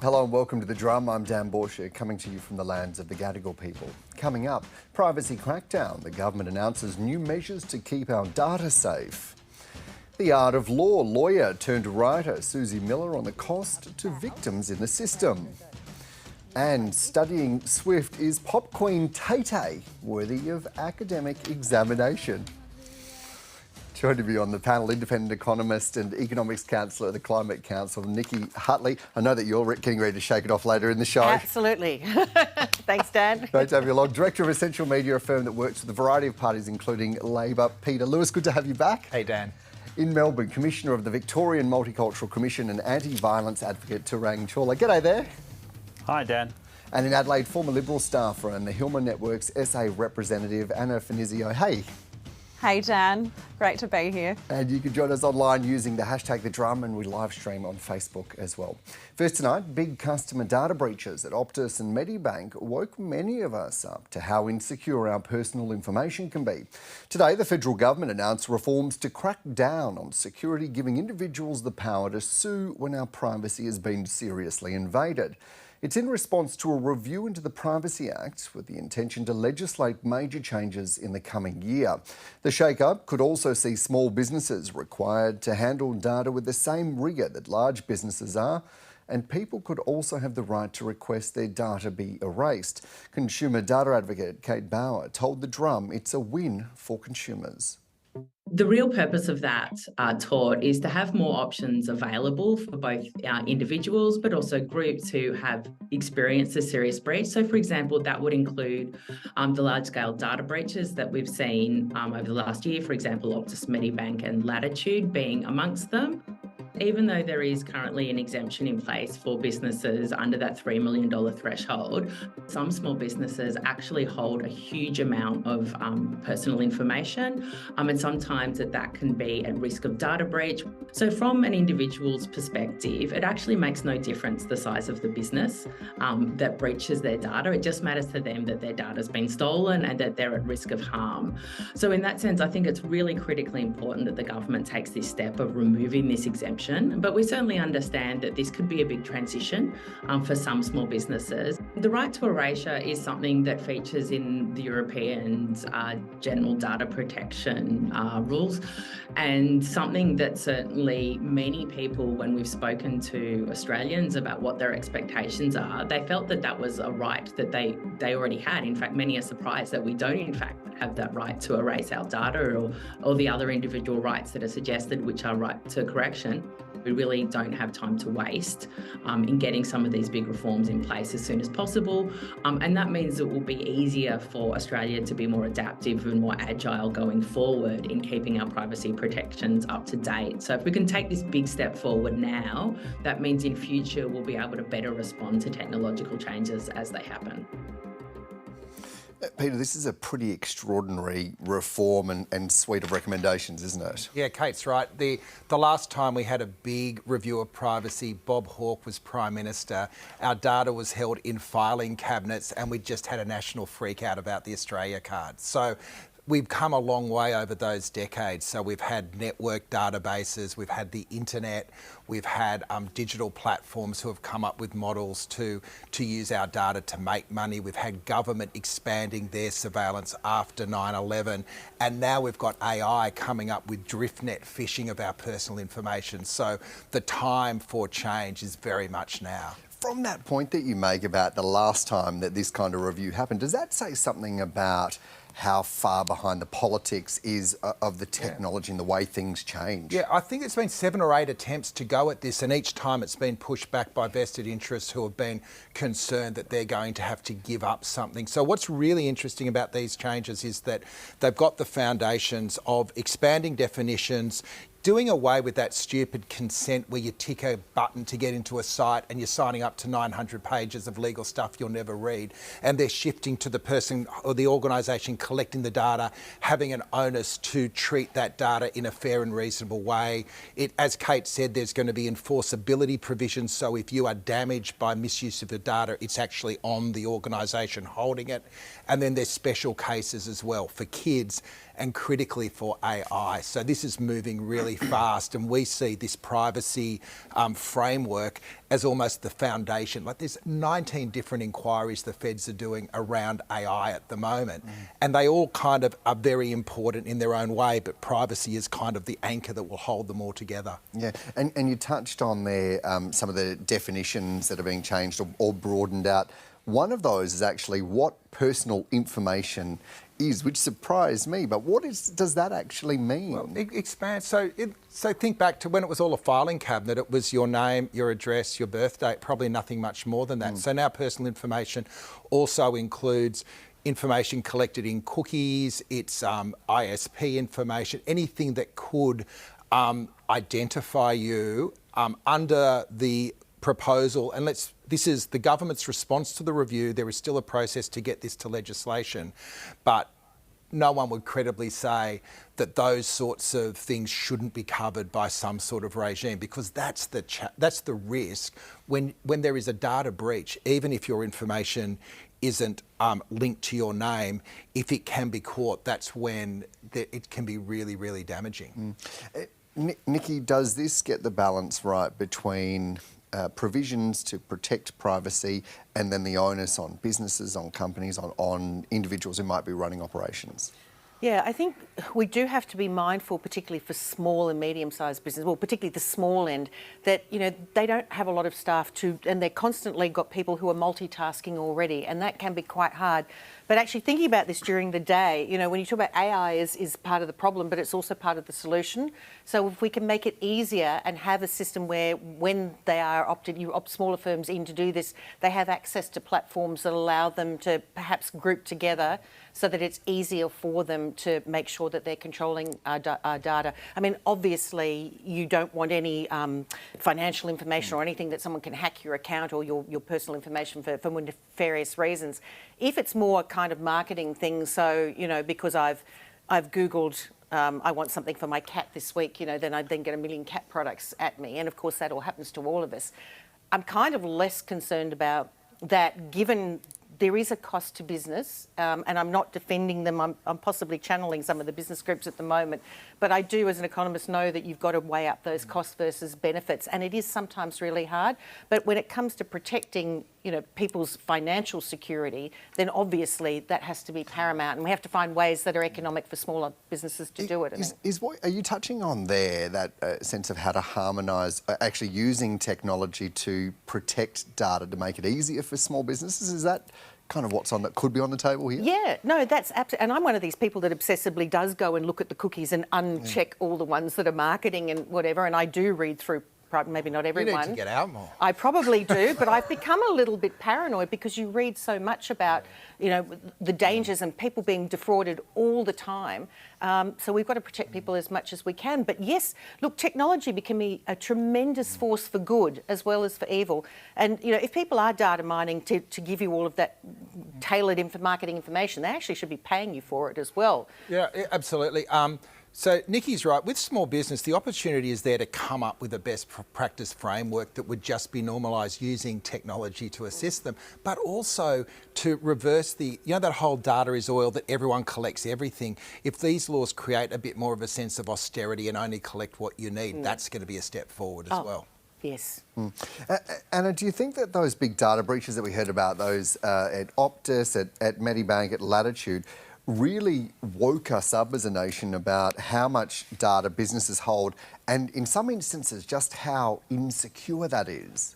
Hello and welcome to The Drum. I'm Dan Borsche, coming to you from the lands of the Gadigal people. Coming up, privacy crackdown. The government announces new measures to keep our data safe. The Art of Law lawyer turned writer Susie Miller on the cost to victims in the system. And studying Swift, is pop queen Tay-Tay worthy of academic examination? Joining me on the panel, independent economist and economics counsellor at the Climate Council, Nikki Hutley. I know that you're getting ready to shake it off later in the show. Absolutely. Thanks, Dan. Great to have you along. Director of Essential Media, a firm that works with a variety of parties, including Labor. Peter Lewis, good to have you back. Hey, Dan. In Melbourne, Commissioner of the Victorian Multicultural Commission and anti-violence advocate Tarang Chawla. G'day there. Hi, Dan. And in Adelaide, former Liberal staffer and the Hillman Network's SA representative, Anna Finizio. Hey. Hey Dan, great to be here. And you can join us online using the hashtag The Drum, and we live stream on Facebook as well. First tonight, big customer data breaches at Optus and Medibank woke many of us up to how insecure our personal information can be. Today, the federal government announced reforms to crack down on security, giving individuals the power to sue when our privacy has been seriously invaded. It's in response to a review into the Privacy Act with the intention to legislate major changes in the coming year. The shake-up could also see small businesses required to handle data with the same rigour that large businesses are, and people could also have the right to request their data be erased. Consumer data advocate Kate Bauer told The Drum it's a win for consumers. The real purpose of that tort is to have more options available for both individuals but also groups who have experienced a serious breach. So, for example, that would include the large-scale data breaches that we've seen over the last year, for example, Optus, Medibank and Latitude being amongst them. Even though there is currently an exemption in place for businesses under that $3 million threshold, some small businesses actually hold a huge amount of personal information, and sometimes that can be at risk of data breach. So from an individual's perspective, it actually makes no difference the size of the business that breaches their data. It just matters to them that their data has been stolen and that they're at risk of harm. So in that sense, I think it's really critically important that the government takes this step of removing this exemption. But we certainly understand that this could be a big transition for some small businesses. The right to erasure is something that features in the European general data protection rules, and something that certainly many people, when we've spoken to Australians about what their expectations are, they felt that that was a right that they already had. In fact, many are surprised that we don't in fact have that right to erase our data or the other individual rights that are suggested, which are right to correction. We really don't have time to waste in getting some of these big reforms in place as soon as possible. And that means it will be easier for Australia to be more adaptive and more agile going forward in keeping our privacy protections up to date. So if we can take this big step forward now, that means in future we'll be able to better respond to technological changes as they happen. Peter, this is a pretty extraordinary reform and suite of recommendations, isn't it? Yeah, Kate's right. The last time we had a big review of privacy, Bob Hawke was Prime Minister. Our data was held in filing cabinets and we just had a national freak out about the Australia card. So we've come a long way over those decades. So we've had network databases, we've had the internet, we've had digital platforms who have come up with models to use our data to make money. We've had government expanding their surveillance after 9/11. And now we've got AI coming up with driftnet phishing of our personal information. So the time for change is very much now. From that point that you make about the last time that this kind of review happened, does that say something about how far behind the politics is of the technology and the way things change? Yeah, I think it's been 7 or 8 attempts to go at this, and each time it's been pushed back by vested interests who have been concerned that they're going to have to give up something. So what's really interesting about these changes is that they've got the foundations of expanding definitions, doing away with that stupid consent where you tick a button to get into a site and you're signing up to 900 pages of legal stuff you'll never read. And they're shifting to the person or the organisation collecting the data, having an onus to treat that data in a fair and reasonable way. As Kate said, there's going to be enforceability provisions. So if you are damaged by misuse of the data, it's actually on the organisation holding it. And then there's special cases as well for kids and critically for AI. So this is moving really fast, and we see this privacy framework as almost the foundation. Like there's 19 different inquiries the feds are doing around AI at the moment, and they all kind of are very important in their own way, but privacy is kind of the anchor that will hold them all together. Yeah, and you touched on there some of the definitions that are being changed or broadened out. One of those is actually what personal information is, which surprised me. But what does that actually mean? Well, it expands. So think back to when it was all a filing cabinet. It was your name, your address, your birth date, probably nothing much more than that. So now personal information also includes information collected in cookies, it's ISP information, anything that could identify you under the proposal. And this is the government's response to the review. There is still a process to get this to legislation, but no one would credibly say that those sorts of things shouldn't be covered by some sort of regime, because that's the risk when there is a data breach. Even if your information isn't linked to your name, if it can be caught, that's when it can be really, really damaging. Nikki, does this get the balance right between provisions to protect privacy and then the onus on businesses, on companies, on individuals who might be running operations? Yeah, I think we do have to be mindful, particularly for small and medium-sized business, well, particularly the small end, that, you know, they don't have a lot of staff and they're constantly got people who are multitasking already, and that can be quite hard. But actually thinking about this during the day, you know, when you talk about AI is part of the problem, but it's also part of the solution. So if we can make it easier and have a system where when they are you opt smaller firms in to do this, they have access to platforms that allow them to perhaps group together so that it's easier for them to make sure that they're controlling our data. I mean, obviously, you don't want any financial information or anything that someone can hack your account or your personal information for nefarious reasons. If it's more kind of marketing things, so, you know, because I've Googled I want something for my cat this week, you know, then I then get a million cat products at me. And of course, that all happens to all of us. I'm kind of less concerned about that, given there is a cost to business, and I'm not defending them. I'm possibly channeling some of the business groups at the moment, but I do, as an economist, know that you've got to weigh up those costs versus benefits, and it is sometimes really hard. But when it comes to protecting, you know, people's financial security, then obviously that has to be paramount, and we have to find ways that are economic for smaller businesses to do it. What are you touching on there? That sense of how to harmonise, actually using technology to protect data to make it easier for small businesses? Is that kind of what's on that could be on the table here? Yeah, no, that's absolutely. And I'm one of these people that obsessively does go and look at the cookies and uncheck all the ones that are marketing and whatever. And I do read through. Maybe not everyone. You need to get out more. I probably do, but I've become a little bit paranoid because you read so much about, you know, the dangers and people being defrauded all the time. So we've got to protect people as much as we can. But yes, look, technology can be a tremendous force for good as well as for evil. And, you know, if people are data mining to give you all of that tailored marketing information, they actually should be paying you for it as well. Yeah, absolutely. So Nikki's right. With small business, the opportunity is there to come up with a best practice framework that would just be normalised using technology to assist them, but also to reverse you know, that whole data is oil, that everyone collects everything. If these laws create a bit more of a sense of austerity and only collect what you need, that's going to be a step forward as well. Yes. Anna, do you think that those big data breaches that we heard about, those at Optus, at Medibank, at Latitude, really woke us up as a nation about how much data businesses hold and, in some instances, just how insecure that is?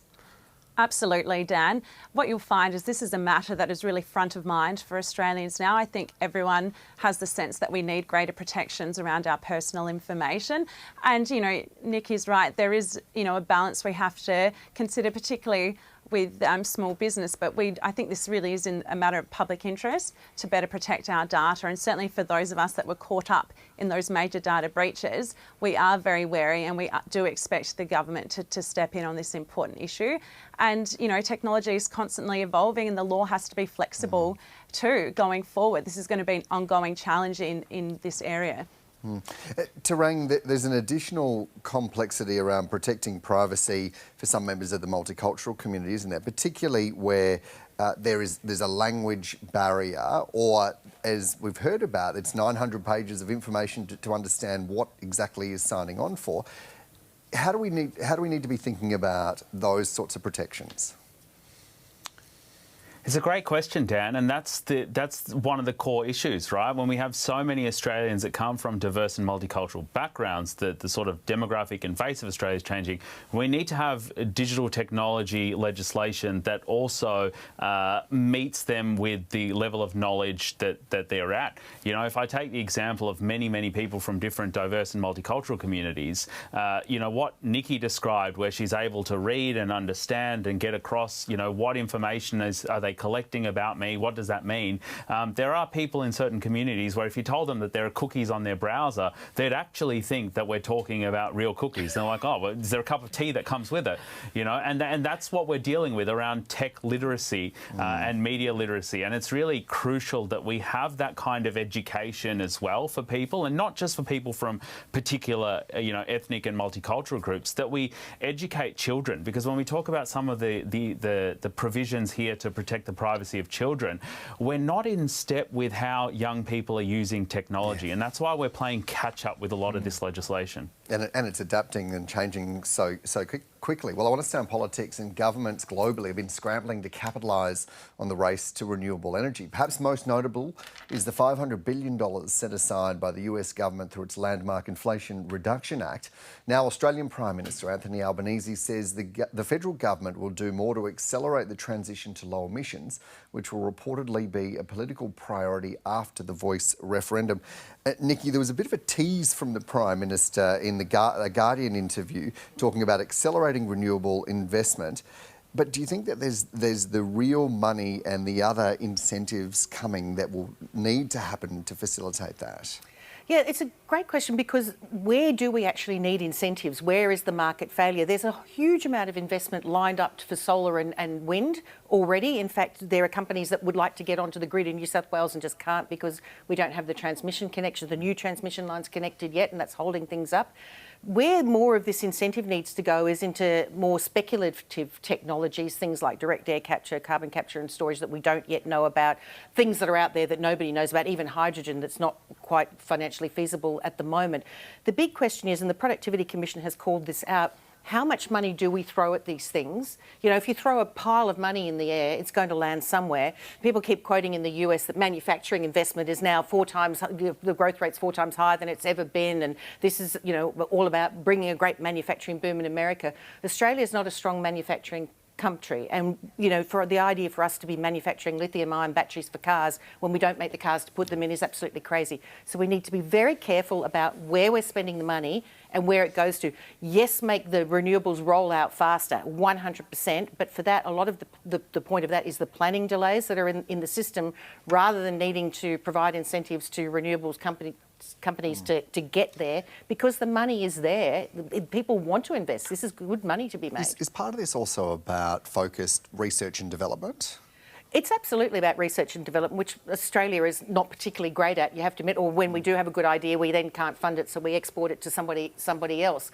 Absolutely, Dan. What you'll find is this is a matter that is really front of mind for Australians now. I think everyone has the sense that we need greater protections around our personal information. And, you know, Nick is right. There is, you know, a balance we have to consider, particularly with small business, but I think this really is in a matter of public interest to better protect our data, and certainly for those of us that were caught up in those major data breaches, we are very wary and we do expect the government to step in on this important issue. And, you know, technology is constantly evolving and the law has to be flexible too going forward. This is going to be an ongoing challenge in this area. Tarang, there's an additional complexity around protecting privacy for some members of the multicultural community, isn't there? Particularly where there's a language barrier, or as we've heard about, it's 900 pages of information to understand what exactly is signing on for. How do we need to be thinking about those sorts of protections? It's a great question, Dan, and that's one of the core issues, right? When we have so many Australians that come from diverse and multicultural backgrounds, the sort of demographic and face of Australia is changing. We need to have digital technology legislation that also meets them with the level of knowledge that they're at. You know, if I take the example of many people from different diverse and multicultural communities, you know, what Nikki described, where she's able to read and understand and get across, you know, what information are they collecting about me? What does that mean? There are people in certain communities where if you told them that there are cookies on their browser, they'd actually think that we're talking about real cookies. They're like, oh, well, is there a cup of tea that comes with it? You know, and that's what we're dealing with around tech literacy and media literacy. And it's really crucial that we have that kind of education as well for people, and not just for people from particular, you know, ethnic and multicultural groups, that we educate children. Because when we talk about some of the provisions here to protect the privacy of children, we're not in step with how young people are using technology, and that's why we're playing catch up with a lot of this legislation. And it's adapting and changing so quickly. Well, I want to stay on politics, and governments globally have been scrambling to capitalise on the race to renewable energy. Perhaps most notable is the $500 billion set aside by the US government through its landmark Inflation Reduction Act. Now, Australian Prime Minister Anthony Albanese says the federal government will do more to accelerate the transition to low emissions, which will reportedly be a political priority after the Voice referendum. Nikki, there was a bit of a tease from the Prime Minister in the Guardian interview talking about accelerating renewable investment. But do you think that there's the real money and the other incentives coming that will need to happen to facilitate that? Yeah, it's a great question, because where do we actually need incentives? Where is the market failure? There's a huge amount of investment lined up for solar and wind already. In fact, there are companies that would like to get onto the grid in New South Wales and just can't because we don't have the transmission connection, the new transmission lines connected yet, and that's holding things up. Where more of this incentive needs to go is into more speculative technologies, things like direct air capture, carbon capture and storage that we don't yet know about, things that are out there that nobody knows about, even hydrogen that's not quite financially feasible at the moment. The big question is, and the Productivity Commission has called this out, how much money do we throw at these things? You know, if you throw a pile of money in the air, it's going to land somewhere. People keep quoting in the US that manufacturing investment is now the growth rate's 4 times higher than it's ever been. And this is, you know, all about bringing a great manufacturing boom in America. Australia is not a strong manufacturing country, and you know, for the idea for us to be manufacturing lithium-ion batteries for cars when we don't make the cars to put them in is absolutely crazy. So we need to be very careful about where we're spending the money and where it goes to. Yes, make the renewables roll out faster, 100%, but for that, a lot of the point of that is the planning delays that are in the system, rather than needing to provide incentives to renewables companies to get there, because the money is there. People want to invest. This is good money to be made. Is part of this also about focused research and development? It's absolutely about research and development, which Australia is not particularly great at, you have to admit, or when we do have a good idea, we then can't fund it, so we export it to somebody else.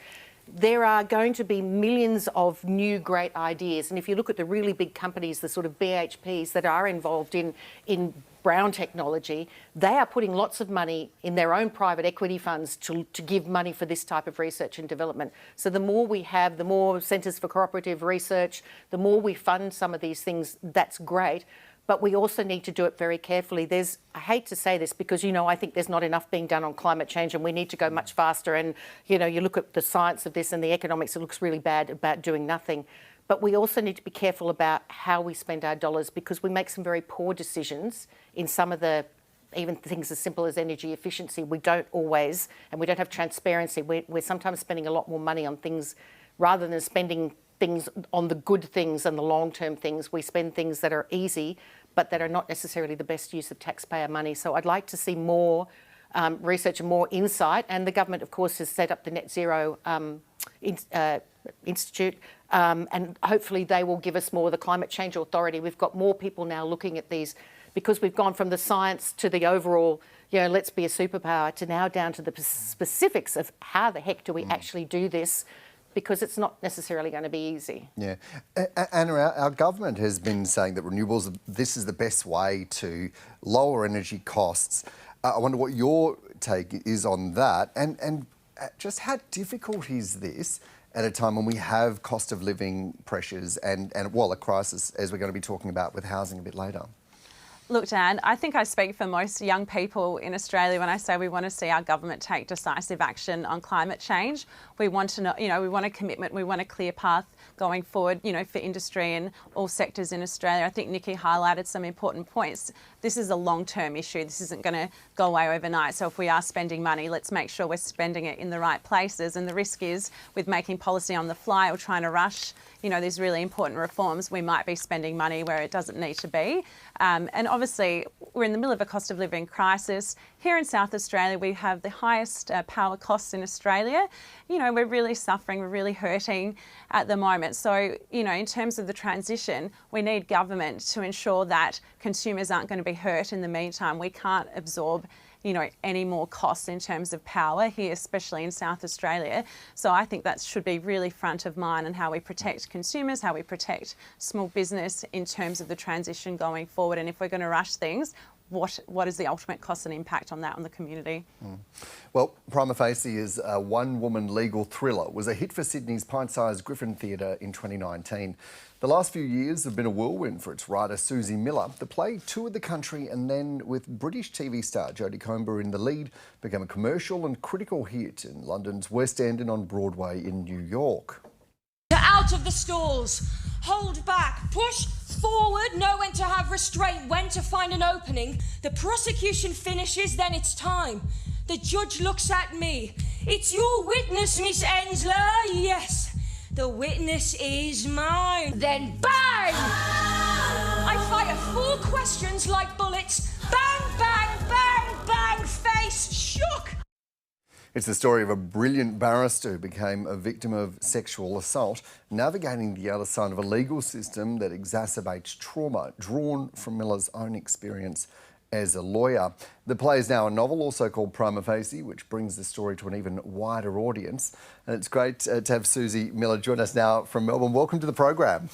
There are going to be millions of new great ideas, and if you look at the really big companies, the sort of BHPs that are involved in brown technology, they are putting lots of money in their own private equity funds to give money for this type of research and development. So the more we have, the more Centres for Cooperative Research, the more we fund some of these things, that's great. But we also need to do it very carefully. I hate to say this because, you know, I think there's not enough being done on climate change and we need to go much faster. And, you know, you look at the science of this and the economics, it looks really bad about doing nothing. But we also need to be careful about how we spend our dollars, because we make some very poor decisions in some of the, even things as simple as energy efficiency. We don't always, and we don't have transparency. We're sometimes spending a lot more money on things rather than spending things on the good things and the long-term things. We spend things that are easy, but that are not necessarily the best use of taxpayer money. So I'd like to see more research and more insight. And the government, of course, has set up the Net Zero Institute, and hopefully they will give us more. The Climate Change Authority, we've got more people now looking at these because we've gone from the science to the overall, let's be a superpower, to now down to the specifics of how the heck do we actually do this, because it's not necessarily going to be easy. Yeah. Anna, our government has been saying that renewables, this is the best way to lower energy costs. I wonder what your take is on that, and just how difficult is this at a time when we have cost of living pressures and a crisis, as we're going to be talking about with housing a bit later? Look, Dan, I think I speak for most young people in Australia when I say we want to see our government take decisive action on climate change. We want to know, we want a commitment, we want a clear path going forward, for industry and all sectors in Australia. I think Nikki highlighted some important points. This is a long-term issue. This isn't going to go away overnight. So if we are spending money, let's make sure we're spending it in the right places. And the risk is with making policy on the fly or trying to rush, these really important reforms, we might be spending money where it doesn't need to be. And obviously, we're in the middle of a cost of living crisis. Here in South Australia, we have the highest power costs in Australia. We're really suffering, we're really hurting at the moment. So, in terms of the transition, we need government to ensure that consumers aren't going to be hurt in the meantime. We can't absorb any more costs in terms of power here, especially in South Australia. So I think that should be really front of mind, and how we protect consumers, how we protect small business in terms of the transition going forward. And if we're going to rush things, what is the ultimate cost and impact on that on the community? Well, Prima Facie is a one-woman legal thriller. It was a hit for Sydney's pint-sized Griffin Theatre in 2019. The last few years have been a whirlwind for its writer Susie Miller. The play toured the country and then, with British TV star Jodie Comer in the lead, became a commercial and critical hit in London's West End and on Broadway in New York. Out of the stalls, hold back, push forward, know when to have restraint, when to find an opening. The prosecution finishes, then it's time. The judge looks at me. It's your witness, Miss Ensler. Yes, the witness is mine. Then bang! I fire 4 questions like bullets. Bang, bang, bang, bang, face, shook. It's the story of a brilliant barrister who became a victim of sexual assault, navigating the other side of a legal system that exacerbates trauma, drawn from Miller's own experience as a lawyer. The play is now a novel, also called Prima Facie, which brings the story to an even wider audience. And it's great to have Susie Miller join us now from Melbourne. Welcome to the program.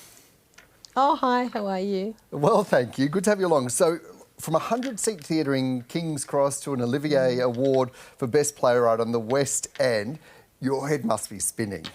Oh, hi, how are you? Well, thank you. Good to have you along. So, from a 100-seat theatre in King's Cross to an Olivier Award for Best Playwright on the West End, your head must be spinning.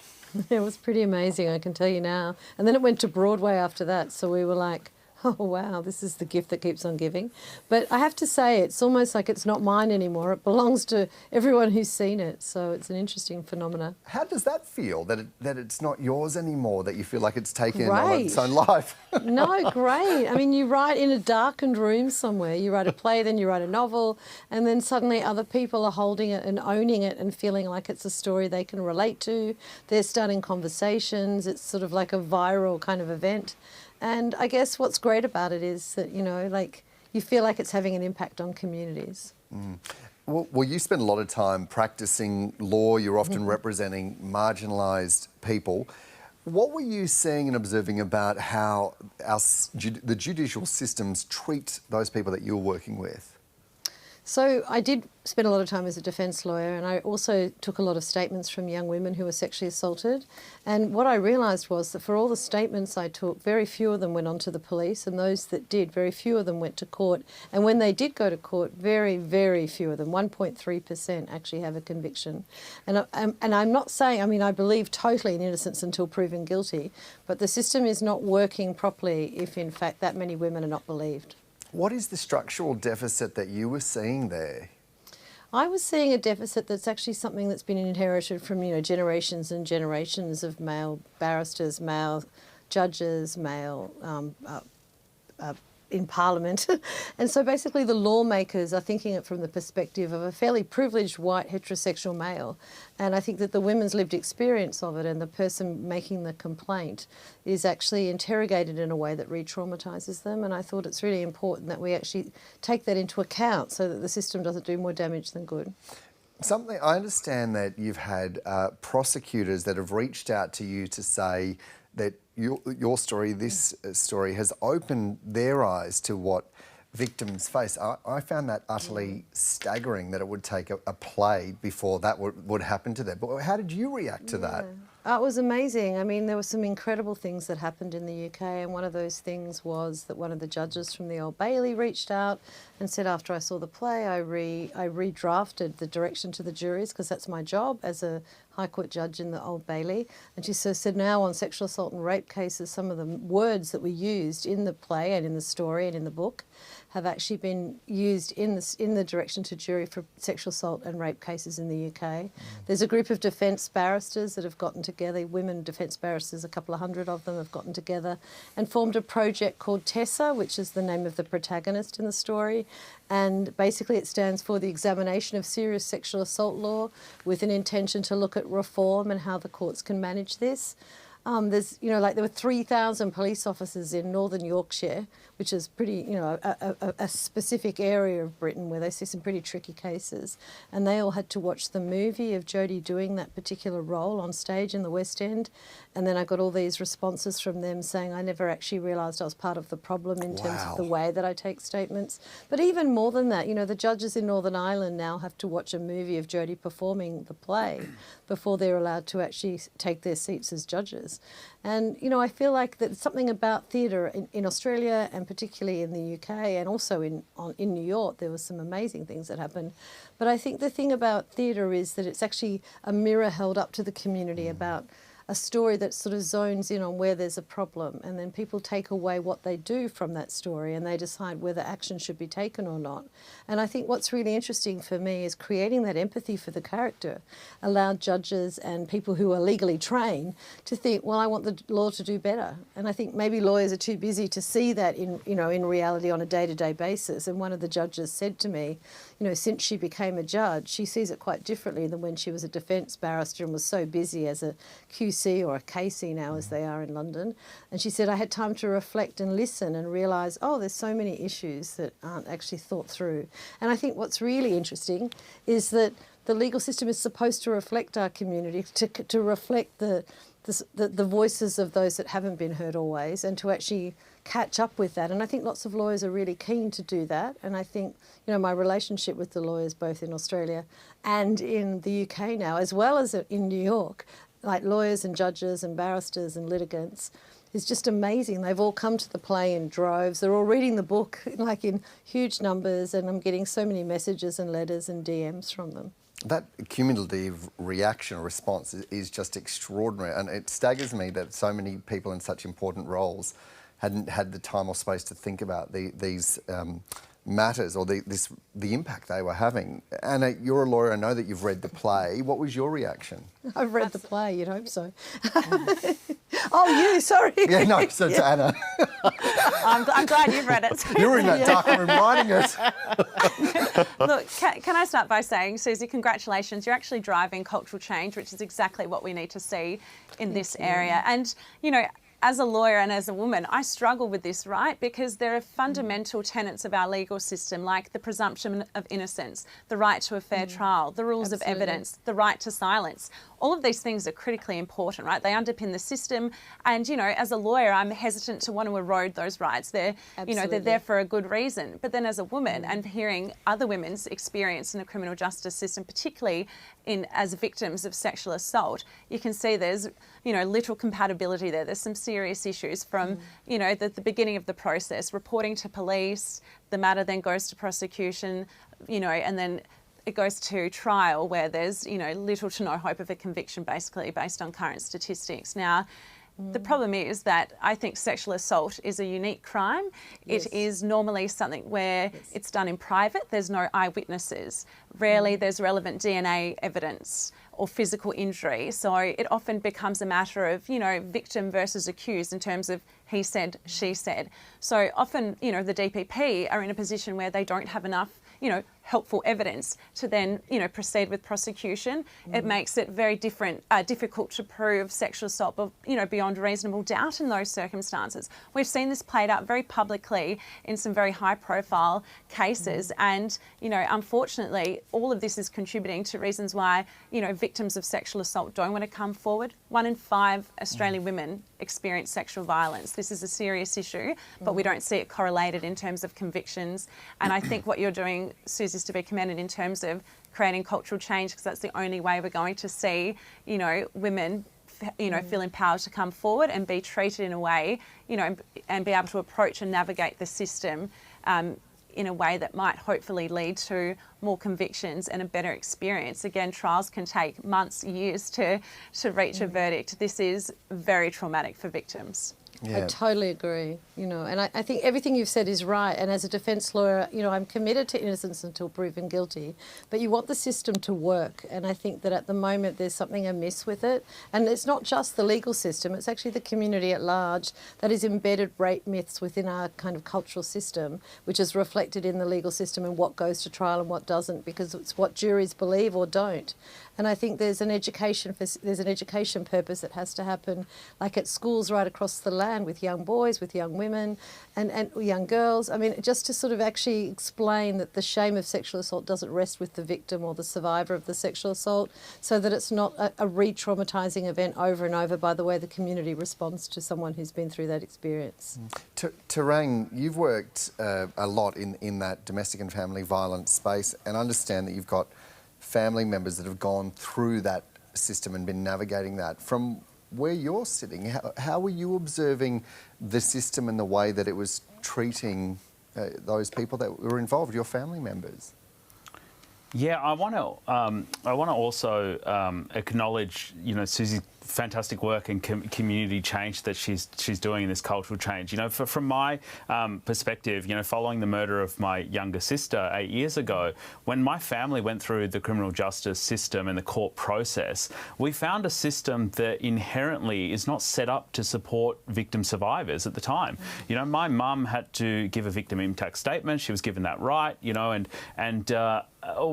It was pretty amazing, I can tell you now. And then it went to Broadway after that, so we were like, oh, wow, this is the gift that keeps on giving. But I have to say, it's almost like it's not mine anymore. It belongs to everyone who's seen it, so it's an interesting phenomenon. How does that feel, that it's not yours anymore, that you feel like it's taken on its own life? No, great. I mean, you write in a darkened room somewhere. You write a play, then you write a novel, and then suddenly other people are holding it and owning it and feeling like it's a story they can relate to. They're starting conversations. It's sort of like a viral kind of event. And I guess what's great about it is that, you feel like it's having an impact on communities. Well, you spend a lot of time practicing law. You're often representing marginalised people. What were you seeing and observing about how the judicial systems treat those people that you're working with? So I did spend a lot of time as a defence lawyer, and I also took a lot of statements from young women who were sexually assaulted. And what I realised was that for all the statements I took, very few of them went on to the police, and those that did, very few of them went to court. And when they did go to court, very, very few of them, 1.3%, actually have a conviction. And I'm not saying, I believe totally in innocence until proven guilty, but the system is not working properly if in fact that many women are not believed. What is the structural deficit that you were seeing there? I was seeing a deficit that's actually something that's been inherited from, generations and generations of male barristers, male judges, male in Parliament. And so basically the lawmakers are thinking it from the perspective of a fairly privileged white heterosexual male. And I think that the women's lived experience of it and the person making the complaint is actually interrogated in a way that re-traumatises them. And I thought it's really important that we actually take that into account so that the system doesn't do more damage than good. I understand that you've had prosecutors that have reached out to you to say that your story, this story, has opened their eyes to what victims face. I found that utterly staggering, that it would take a play before that would happen to them. But how did you react to that? It was amazing. I mean, there were some incredible things that happened in the UK, and one of those things was that one of the judges from the Old Bailey reached out and said, after I saw the play, I redrafted the direction to the juries, because that's my job as a High Court judge in the Old Bailey. And she said, now on sexual assault and rape cases, some of the words that we used in the play and in the story and in the book have actually been used in the direction to jury for sexual assault and rape cases in the UK. There's a group of defence barristers that have gotten together, women defence barristers, a couple of hundred of them have gotten together and formed a project called Tessa, which is the name of the protagonist in the story. And basically it stands for the examination of serious sexual assault law, with an intention to look at reform and how the courts can manage this. There were 3,000 police officers in Northern Yorkshire, which is pretty, a specific area of Britain where they see some pretty tricky cases. And they all had to watch the movie of Jodie doing that particular role on stage in the West End. And then I got all these responses from them saying, I never actually realised I was part of the problem in terms of the way that I take statements. But even more than that, the judges in Northern Ireland now have to watch a movie of Jodie performing the play before they're allowed to actually take their seats as judges. And, I feel like that something about theatre in Australia, and particularly in the UK, and also in New York, there were some amazing things that happened. But I think the thing about theatre is that it's actually a mirror held up to the community about a story that sort of zones in on where there's a problem, and then people take away what they do from that story and they decide whether action should be taken or not. And I think what's really interesting for me is creating that empathy for the character allowed judges and people who are legally trained to think, well, I want the law to do better. And I think maybe lawyers are too busy to see that in reality on a day-to-day basis. And one of the judges said to me, since she became a judge, she sees it quite differently than when she was a defence barrister and was so busy as a QC or a KC now, as they are in London. And she said, I had time to reflect and listen and realise, there's so many issues that aren't actually thought through. And I think what's really interesting is that the legal system is supposed to reflect our community, to reflect the voices of those that haven't been heard always, and to actually catch up with that. And I think lots of lawyers are really keen to do that. And I think, my relationship with the lawyers both in Australia and in the UK now, as well as in New York, like lawyers and judges and barristers and litigants, is just amazing. They've all come to the play in droves. They're all reading the book like in huge numbers, and I'm getting so many messages and letters and DMs from them. That cumulative reaction or response is just extraordinary, and it staggers me that so many people in such important roles hadn't had the time or space to think about these matters or the impact they were having. Anna, you're a lawyer. I know that you've read the play. What was your reaction? I've read the play. You'd hope so. You, sorry. Yeah, no, so it's Anna. I'm glad you've read it. You were in that dark room writing it. Look, can I start by saying, Susie, congratulations. You're actually driving cultural change, which is exactly what we need to see in this area. And, as a lawyer and as a woman, I struggle with this, right? Because there are fundamental tenets of our legal system, like the presumption of innocence, the right to a fair trial, the rules of evidence, the right to silence. All of these things are critically important, right? They underpin the system. And, as a lawyer, I'm hesitant to want to erode those rights. They're there for a good reason. But then as a woman and hearing other women's experience in the criminal justice system, particularly as victims of sexual assault, you can see there's, little compatibility there. There's some serious issues from, the beginning of the process, reporting to police, the matter then goes to prosecution, and then it goes to trial where there's, little to no hope of a conviction, basically, based on current statistics. Now, the problem is that I think sexual assault is a unique crime. Yes. It is normally something where it's done in private. There's no eyewitnesses. Rarely there's relevant DNA evidence or physical injury. So it often becomes a matter of, victim versus accused in terms of he said, she said. So often, the DPP are in a position where they don't have enough, helpful evidence to then, proceed with prosecution. It makes it very difficult to prove sexual assault, beyond reasonable doubt in those circumstances. We've seen this played out very publicly in some very high-profile cases, and unfortunately, all of this is contributing to reasons why victims of sexual assault don't want to come forward. 1 in 5 Australian women experience sexual violence. This is a serious issue, but we don't see it correlated in terms of convictions. And I think what you're doing, Susie, is to be commended in terms of creating cultural change, because that's the only way we're going to see, women, feel empowered to come forward and be treated in a way, and be able to approach and navigate the system in a way that might hopefully lead to more convictions and a better experience. Again, trials can take months, years to reach a verdict. This is very traumatic for victims. I totally agree, and I think everything you've said is right. And as a defence lawyer, I'm committed to innocence until proven guilty, but you want the system to work. And I think that at the moment there's something amiss with it. And it's not just the legal system, it's actually the community at large that has embedded rape myths within our kind of cultural system, which is reflected in the legal system and what goes to trial and what doesn't, because it's what juries believe or don't. And I think there's an education purpose that has to happen, like at schools right across the land, with young boys, with young women and young girls. I mean, just to sort of actually explain that the shame of sexual assault doesn't rest with the victim or the survivor of the sexual assault, so that it's not a re-traumatising event over and over by the way the community responds to someone who's been through that experience. Tarang, you've worked a lot in that domestic and family violence space, and understand that you've got family members that have gone through that system and been navigating that. From where you're sitting, how were you observing the system and the way that it was treating those people that were involved, your family members? Yeah, I want to also acknowledge, Susie's fantastic work and community change that she's doing in this cultural change. From my perspective, following the murder of my younger sister 8 years ago, when my family went through the criminal justice system and the court process, we found a system that inherently is not set up to support victim survivors at the time. My mum had to give a victim impact statement. She was given that right, and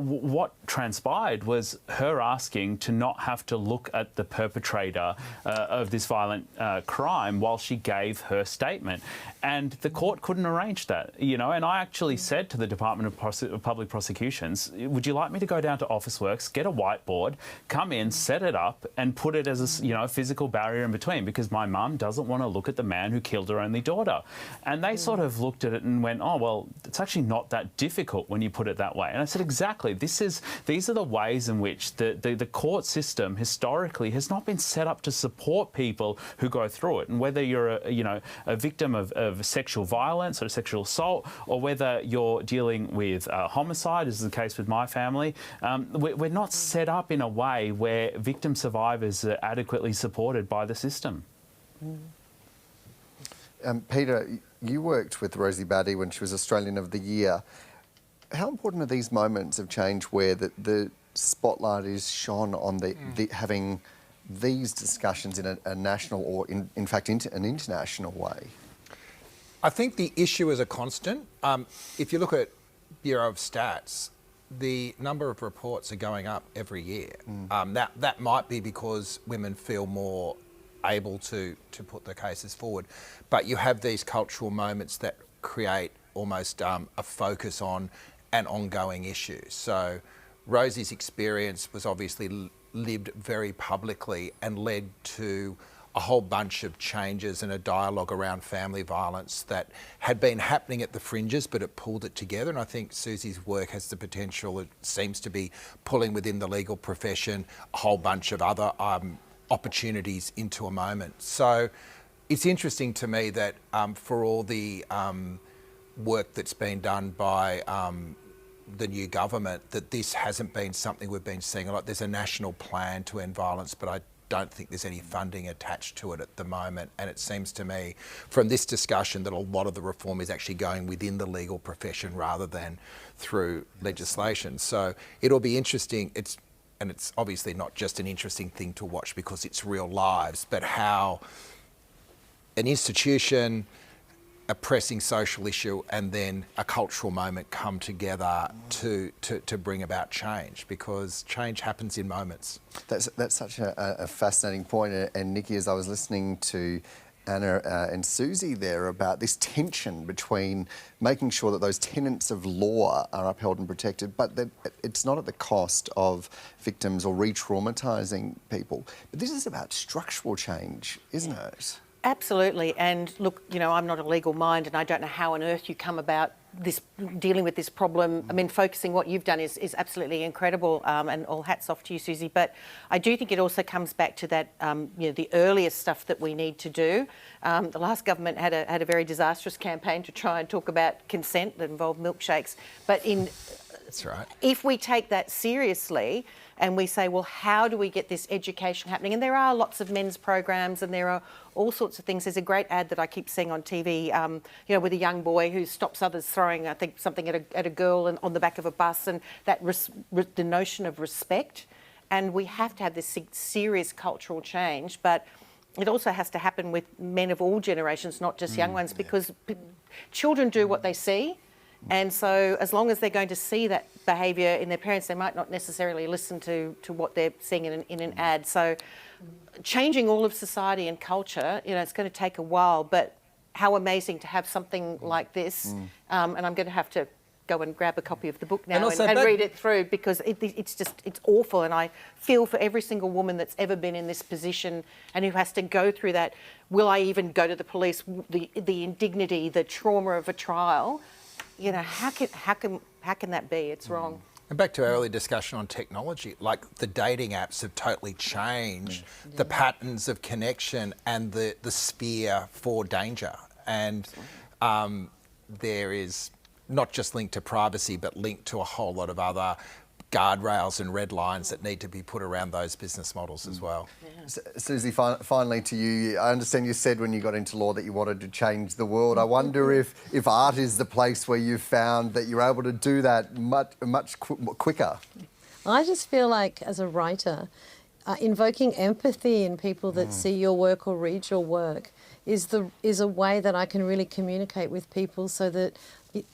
what transpired was her asking to not have to look at the perpetrator of this violent crime while she gave her statement. And the court couldn't arrange that, and I actually said to the Department of Public Prosecutions, would you like me to go down to Officeworks, get a whiteboard, come in, set it up and put it as a physical barrier in between, because my mum doesn't want to look at the man who killed her only daughter. And they sort of looked at it and went, oh, well, it's actually not that difficult when you put it that way. And I said, exactly, these are the ways in which the court system historically has not been set up to support people who go through it. And whether you're a victim of sexual violence or sexual assault, or whether you're dealing with homicide, as is the case with my family, we're not set up in a way where victim survivors are adequately supported by the system. Peter, you worked with Rosie Batty when she was Australian of the Year. How important are these moments of change where the spotlight is shone on having these discussions in a national or, in fact, an international way? I think the issue is a constant. If you look at Bureau of Stats, the number of reports are going up every year. That might be because women feel more able to put their cases forward. But you have these cultural moments that create almost a focus on an ongoing issue. So Rosie's experience was obviously lived very publicly and led to a whole bunch of changes and a dialogue around family violence that had been happening at the fringes, but it pulled it together. And I think Susie's work has the potential, it seems to be pulling within the legal profession a whole bunch of other opportunities into a moment. So it's interesting to me that for all the work that's been done by the new government, that this hasn't been something we've been seeing a lot. There's a national plan to end violence, but I don't think there's any funding attached to it at the moment. And it seems to me from this discussion that a lot of the reform is actually going within the legal profession rather than through legislation. So it'll be interesting. It's obviously not just an interesting thing to watch because it's real lives, but how an institution a pressing social issue and then a cultural moment come together to bring about change, because change happens in moments. That's such a fascinating point. And Nikki, as I was listening to Anna and Susie there about this tension between making sure that those tenets of law are upheld and protected, but that it's not at the cost of victims or re-traumatising people. But this is about structural change, isn't it? Absolutely. And look, you know, I'm not a legal mind and I don't know how on earth you come about this, dealing with this problem. I mean, focusing what you've done is absolutely incredible, and all hats off to you, Susie. But I do think it also comes back to that, you know, the earliest stuff that we need to do. The last government had a very disastrous campaign to try and talk about consent that involved milkshakes. But That's right. if we take that seriously and we say, well, how do we get this education happening? And there are lots of men's programs and there are all sorts of things. There's a great ad that I keep seeing on TV, you know, with a young boy who stops others throwing, I think, something at a girl on the back of a bus, and that the notion of respect. And we have to have this serious cultural change, but it also has to happen with men of all generations, not just young ones, because children do what they see. And so as long as they're going to see that behaviour in their parents, they might not necessarily listen to what they're seeing in an ad. So changing all of society and culture, you know, it's going to take a while, but how amazing to have something like this. And I'm going to have to go and grab a copy of the book now and read it through, because it's awful. And I feel for every single woman that's ever been in this position and who has to go through that. Will I even go to the police? The indignity, the trauma of a trial. You know, how can that be? It's wrong. And back to our earlier discussion on technology, like the dating apps have totally changed the patterns of connection and the sphere for danger. And there is not just linked to privacy, but linked to a whole lot of other guardrails and red lines that need to be put around those business models as well. Susie, finally to you. I understand you said when you got into law that you wanted to change the world. I wonder if art is the place where you've found that you're able to do that much quicker. I just feel like, as a writer, invoking empathy in people that see your work or read your work is a way that I can really communicate with people, so that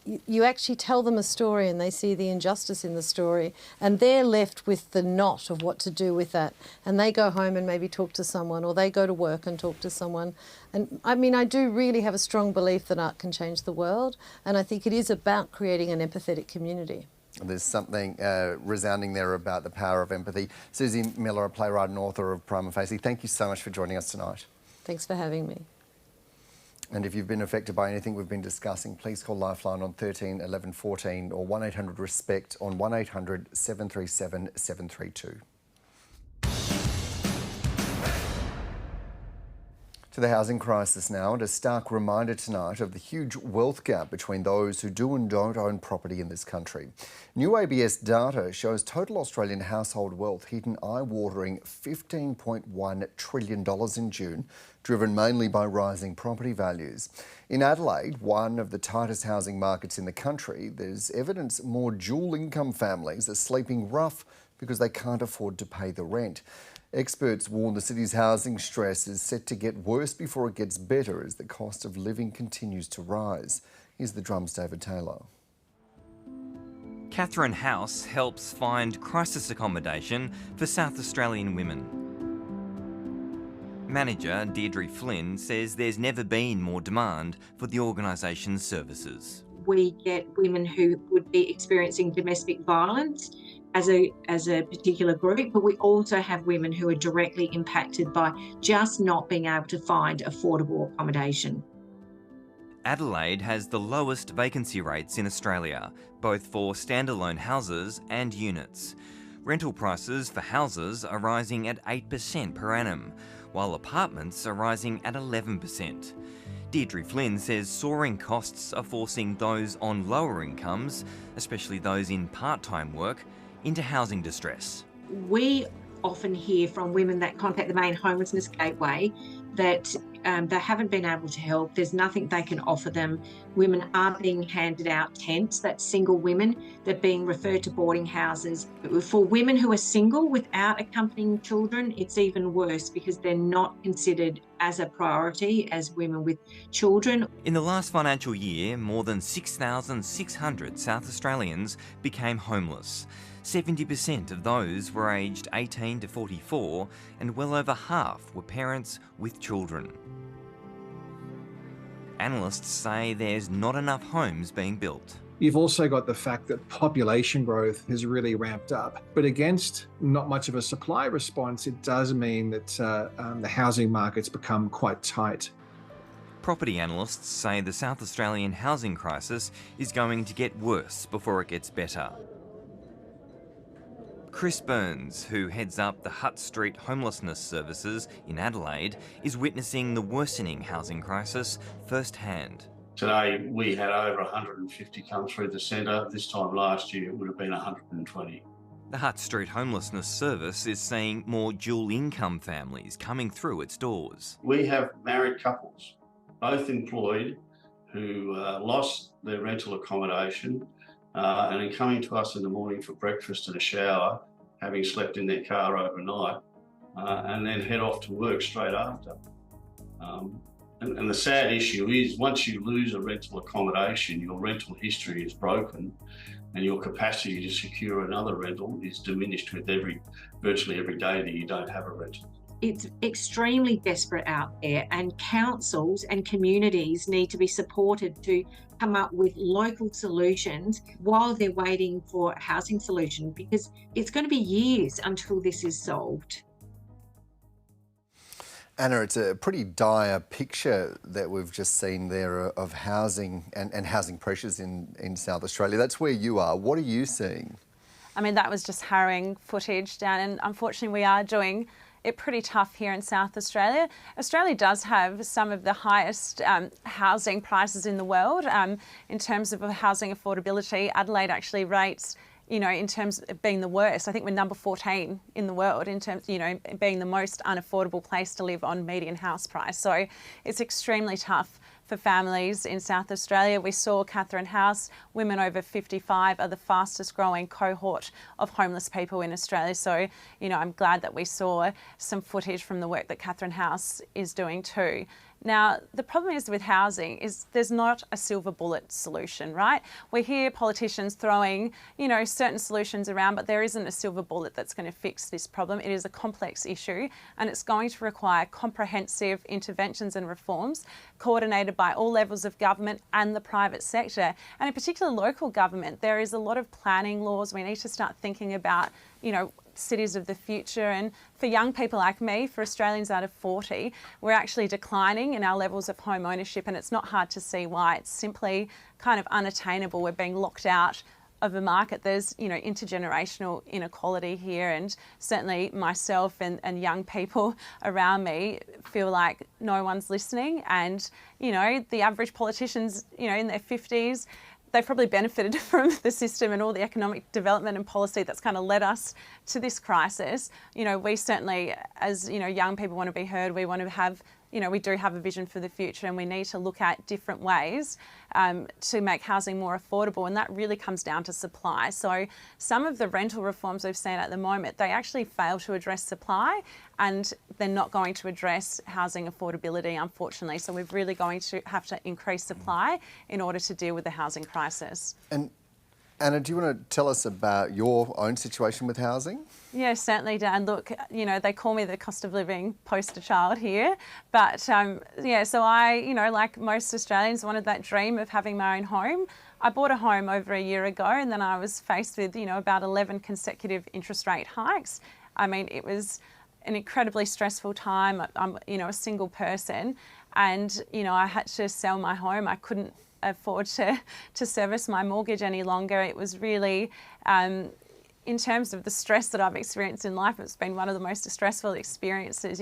you actually tell them a story and they see the injustice in the story, and they're left with the knot of what to do with that. And they go home and maybe talk to someone, or they go to work and talk to someone. And I mean, I do really have a strong belief that art can change the world, and I think it is about creating an empathetic community. There's something resounding there about the power of empathy. Susie Miller, a playwright and author of Prima Facie, thank you so much for joining us tonight. Thanks for having me. And if you've been affected by anything we've been discussing, please call Lifeline on 13 11 14 or 1800 RESPECT on 1800 737 732. To the housing crisis now, and a stark reminder tonight of the huge wealth gap between those who do and don't own property in this country. New ABS data shows total Australian household wealth hit an eye-watering $15.1 trillion in June, driven mainly by rising property values. In Adelaide, one of the tightest housing markets in the country, there's evidence more dual-income families are sleeping rough because they can't afford to pay the rent. Experts warn the city's housing stress is set to get worse before it gets better as the cost of living continues to rise. Here's the Drum's David Taylor. Catherine House helps find crisis accommodation for South Australian women. Manager Deirdre Flynn says there's never been more demand for the organisation's services. We get women who would be experiencing domestic violence as a particular group, but we also have women who are directly impacted by just not being able to find affordable accommodation. Adelaide has the lowest vacancy rates in Australia, both for standalone houses and units. Rental prices for houses are rising at 8% per annum, while apartments are rising at 11%. Deirdre Flynn says soaring costs are forcing those on lower incomes, especially those in part-time work, into housing distress. We often hear from women that contact the main homelessness gateway that they haven't been able to help. There's nothing they can offer them. Women are being handed out tents, that's single women. They're being referred to boarding houses. For women who are single without accompanying children, it's even worse because they're not considered as a priority as women with children. In the last financial year, more than 6,600 South Australians became homeless. 70% of those were aged 18 to 44, and well over half were parents with children. Analysts say there's not enough homes being built. You've also got the fact that population growth has really ramped up. But against not much of a supply response, it does mean that the housing market's become quite tight. Property analysts say the South Australian housing crisis is going to get worse before it gets better. Chris Burns, who heads up the Hutt Street Homelessness Services in Adelaide, is witnessing the worsening housing crisis firsthand. Today we had over 150 come through the centre. This time last year it would have been 120. The Hutt Street Homelessness Service is seeing more dual income families coming through its doors. We have married couples, both employed, who lost their rental accommodation and are coming to us in the morning for breakfast and a shower, having slept in their car overnight, and then head off to work straight after. And the sad issue is, once you lose a rental accommodation, your rental history is broken and your capacity to secure another rental is diminished with virtually every day that you don't have a rental. It's extremely desperate out there, and councils and communities need to be supported to come up with local solutions while they're waiting for a housing solution, because it's going to be years until this is solved. Anna, it's a pretty dire picture that we've just seen there of housing and housing pressures in South Australia. That's where you are. What are you seeing? I mean, that was just harrowing footage, Dan, and unfortunately we are doing it pretty tough here in South Australia. Australia does have some of the highest housing prices in the world in terms of housing affordability. Adelaide actually rates, in terms of being the worst. I think we're number 14 in the world in terms, being the most unaffordable place to live on median house price. So it's extremely tough for families in South Australia. We saw Catherine House, women over 55 are the fastest growing cohort of homeless people in Australia. So, I'm glad that we saw some footage from the work that Catherine House is doing too. Now, the problem is with housing is there's not a silver bullet solution, right? We hear politicians throwing, certain solutions around, but there isn't a silver bullet that's going to fix this problem. It is a complex issue, and it's going to require comprehensive interventions and reforms coordinated by all levels of government and the private sector, and in particular local government. There is a lot of planning laws. We need to start thinking about, cities of the future. And for young people like me, for Australians out of 40, we're actually declining in our levels of home ownership, and it's not hard to see why. It's simply kind of unattainable. We're being locked out of a market. There's, intergenerational inequality here, and certainly myself and young people around me feel like no one's listening. And, the average politicians, in their 50s, they've probably benefited from the system and all the economic development and policy that's kind of led us to this crisis. We certainly, as, young people want to be heard. We want to have, we do have a vision for the future, and we need to look at different ways to make housing more affordable, and that really comes down to supply. So some of the rental reforms we've seen at the moment, they actually fail to address supply, and they're not going to address housing affordability, unfortunately. So we're really going to have to increase supply in order to deal with the housing crisis. And Anna, do you want to tell us about your own situation with housing? Yeah, certainly, Dan. Look, they call me the cost of living poster child here. But, so I, like most Australians, wanted that dream of having my own home. I bought a home over a year ago, and then I was faced with, about 11 consecutive interest rate hikes. I mean, it was an incredibly stressful time. I'm, a single person, and, I had to sell my home. I couldn't afford to service my mortgage any longer. It was really, in terms of the stress that I've experienced in life, it's been one of the most stressful experiences.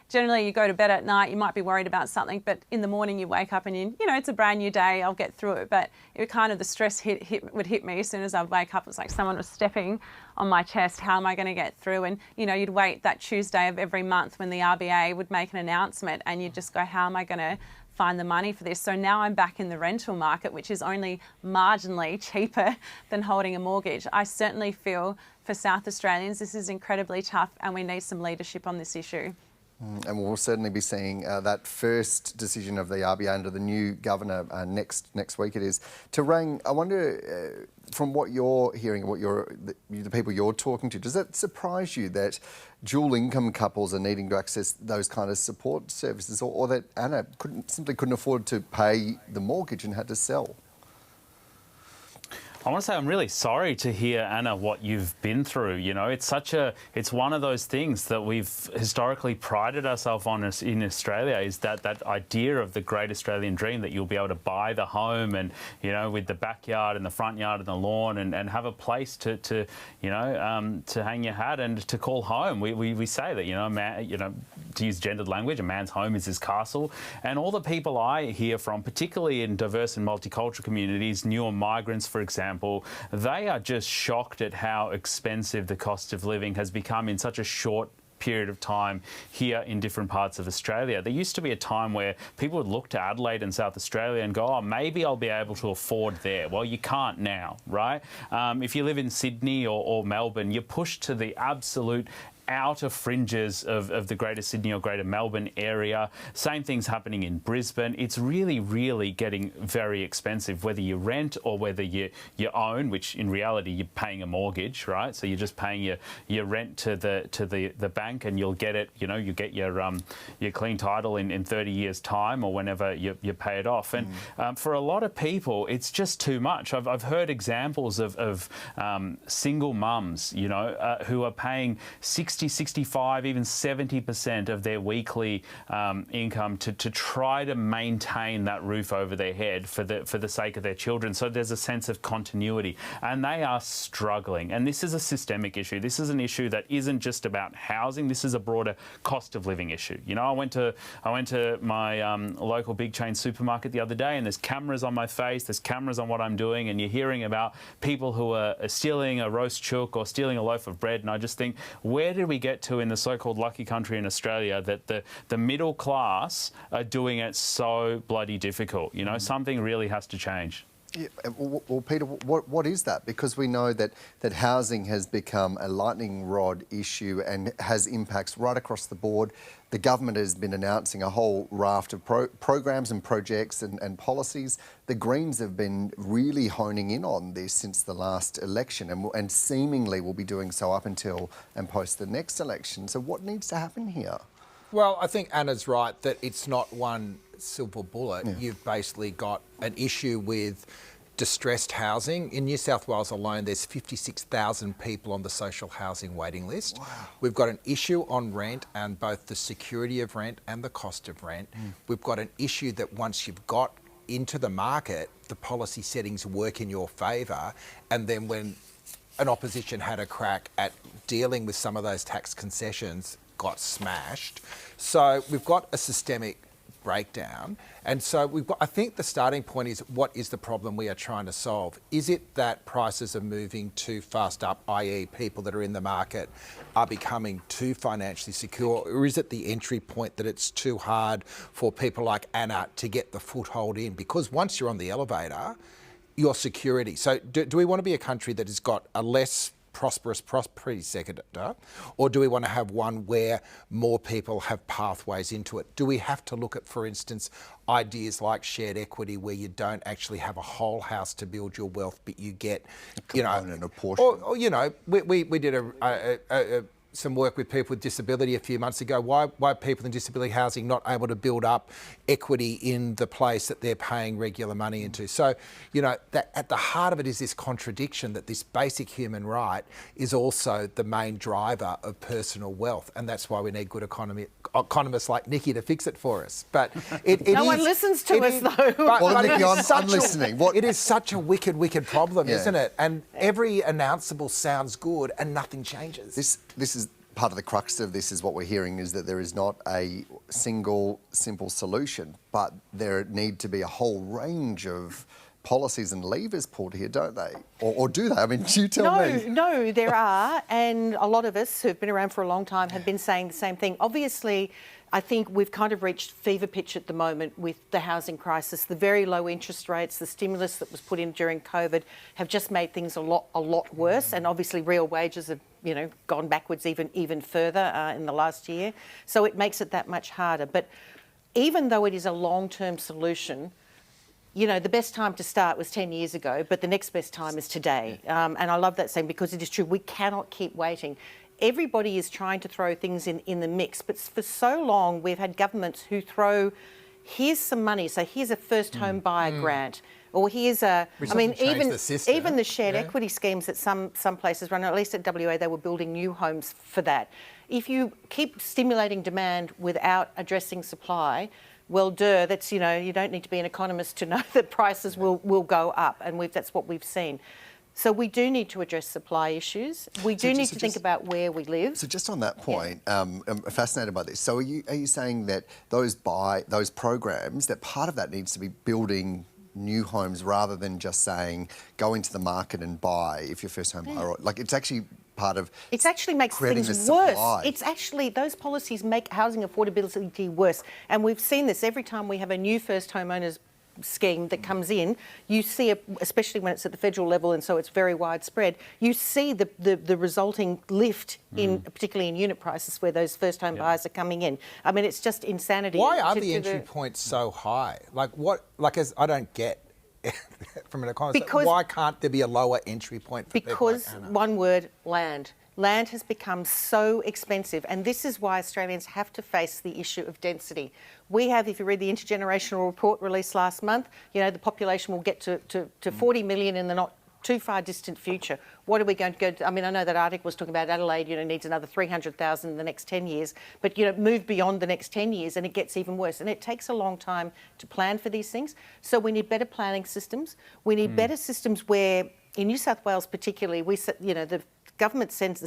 Generally you go to bed at night, you might be worried about something, but in the morning you wake up and it's a brand new day, I'll get through it. But it kind of, the stress would hit me as soon as I wake up. It's like someone was stepping on my chest. How am I going to get through? And, you'd wait that Tuesday of every month when the RBA would make an announcement, and you'd just go, how am I going to find the money for this? So now I'm back in the rental market, which is only marginally cheaper than holding a mortgage. I certainly feel for South Australians this is incredibly tough, and we need some leadership on this issue. And we'll certainly be seeing that first decision of the RBA under the new governor next week. It is. Tarang, I wonder, from what you're hearing, the people you're talking to, does that surprise you that dual income couples are needing to access those kind of support services, or that Anna simply couldn't afford to pay the mortgage and had to sell? I want to say I'm really sorry to hear, Anna, what you've been through. You know, it's one of those things that we've historically prided ourselves on in Australia, is that idea of the great Australian dream, that you'll be able to buy the home and, you know, with the backyard and the front yard and the lawn, and have a place to hang your hat and to call home. We say that, to use gendered language, a man's home is his castle. And all the people I hear from, particularly in diverse and multicultural communities, newer migrants, for example, they are just shocked at how expensive the cost of living has become in such a short period of time here in different parts of Australia. There used to be a time where people would look to Adelaide and South Australia and go, oh, maybe I'll be able to afford there. Well, you can't now, right? If you live in Sydney or Melbourne, you're pushed to the absolute outer fringes of the Greater Sydney or Greater Melbourne area. Same thing's happening in Brisbane. It's really, really getting very expensive, whether you rent or whether you own, which in reality you're paying a mortgage, right? So you're just paying your rent to the bank, and you'll get it. You know, you get your clean title in 30 years' time or whenever you pay it off. And for a lot of people, it's just too much. I've heard examples of single mums, who are paying 60, 65, even 70% of their weekly income to try to maintain that roof over their head for the sake of their children. So there's a sense of continuity, and they are struggling. And this is a systemic issue. This is an issue that isn't just about housing. This is a broader cost of living issue. I went to my local big chain supermarket the other day, and there's cameras on my face, there's cameras on what I'm doing, and you're hearing about people who are stealing a roast chook or stealing a loaf of bread. And I just think, where did we get to in the so-called lucky country in Australia that the middle class are doing it so bloody difficult? Something really has to change. Yeah, well, Peter, what is that? Because we know that housing has become a lightning rod issue and has impacts right across the board. The government has been announcing a whole raft of programs and projects and policies. The Greens have been really honing in on this since the last election, and seemingly will be doing so up until and post the next election. So what needs to happen here? Well, I think Anna's right that it's not one silver bullet. Yeah. You've basically got an issue with distressed housing. In New South Wales alone, there's 56,000 people on the social housing waiting list. Wow. We've got an issue on rent and both the security of rent and the cost of rent. We've got an issue that once you've got into the market, the policy settings work in your favour, and then when an opposition had a crack at dealing with some of those tax concessions, got smashed. So we've got a systemic breakdown. And so I think the starting point is, what is the problem we are trying to solve? Is it that prices are moving too fast up, i.e. people that are in the market are becoming too financially secure? Or is it the entry point that it's too hard for people like Anna to get the foothold in? Because once you're on the elevator, your security. So do we want to be a country that has got a less prosperous property sector, or do we want to have one where more people have pathways into it? Do we have to look at, for instance, ideas like shared equity, where you don't actually have a whole house to build your wealth, but you get, a portion? Or we did some work with people with disability a few months ago. Why are people in disability housing not able to build up equity in the place that they're paying regular money into? So, that at the heart of it is this contradiction that this basic human right is also the main driver of personal wealth, and that's why we need good economists like Nikki to fix it for us. But no one listens to us though. Well, Nikki, I'm listening. It is such a wicked problem, isn't it? And every announceable sounds good, and nothing changes. This is part of the crux of this, is what we're hearing, is that there is not a single simple solution, but there need to be a whole range of policies and levers pulled here, don't they? Or do they? I mean, you tell me. No, there are. And a lot of us who've been around for a long time have been saying the same thing. Obviously, I think we've kind of reached fever pitch at the moment with the housing crisis. The very low interest rates, the stimulus that was put in during COVID have just made things a lot worse. And obviously real wages have, gone backwards even further in the last year. So it makes it that much harder. But even though it is a long-term solution, the best time to start was 10 years ago, but the next best time is today. And I love that saying because it is true. We cannot keep waiting. Everybody is trying to throw things in the mix, but for so long we've had governments who throw, here's some money, so here's a first home buyer grant, or here's even the shared equity schemes that some places run, at least at WA they were building new homes for that. If you keep stimulating demand without addressing supply, well, that's, you don't need to be an economist to know that prices will go up, and that's what we've seen. So we do need to address supply issues. We do need to think about where we live. So just on that point, I'm fascinated by this. So are you saying that those programs, that part of that needs to be building new homes rather than just saying go into the market and buy if you're first home buyer? Like it's actually part of it actually makes things worse. It's actually, those policies make housing affordability worse. And we've seen this every time we have a new first homeowners scheme that comes in, you see, especially when it's at the federal level and so it's very widespread, you see the resulting lift particularly in unit prices where those first home buyers are coming in. I mean, it's just insanity. Why are the entry points so high? I don't get from an economist, why can't there be a lower entry point for people like Anna? One word, land. Land has become so expensive, and this is why Australians have to face the issue of density. We have, if you read the intergenerational report released last month, the population will get to 40 million in the not too far distant future. What are we going to go to? I mean, I know that article was talking about Adelaide, needs another 300,000 in the next 10 years, but, move beyond the next 10 years and it gets even worse. And it takes a long time to plan for these things. So we need better planning systems. We need better systems where, in New South Wales particularly, the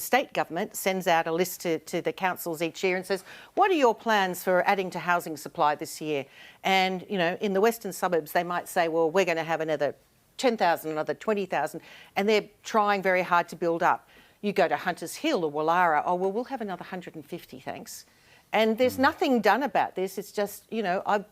state government sends out a list to the councils each year and says, what are your plans for adding to housing supply this year? And, in the western suburbs, they might say, well, we're going to have another 10,000, another 20,000, and they're trying very hard to build up. You go to Hunters Hill or Wallara, we'll have another 150, thanks. And there's nothing done about this. It's just, I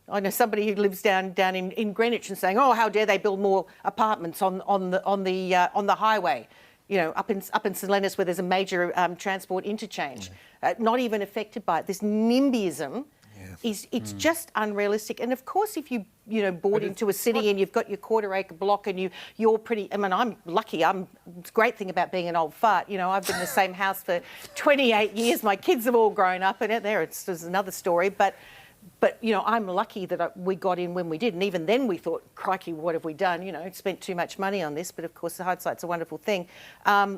know somebody who lives down in Greenwich and saying, how dare they build more apartments on the highway, up in St Leonards where there's a major transport interchange. Not even affected by it. This NIMBYism it's just unrealistic. And of course, if you bought into a city and you've got your quarter-acre block and you're pretty. I mean, I'm lucky. The great thing about being an old fart. I've been in the same house for 28 years. My kids have all grown up in it. It's another story, but I'm lucky that we got in when we did. And even then we thought, crikey, what have we done? Spent too much money on this. But of course, the hindsight's a wonderful thing.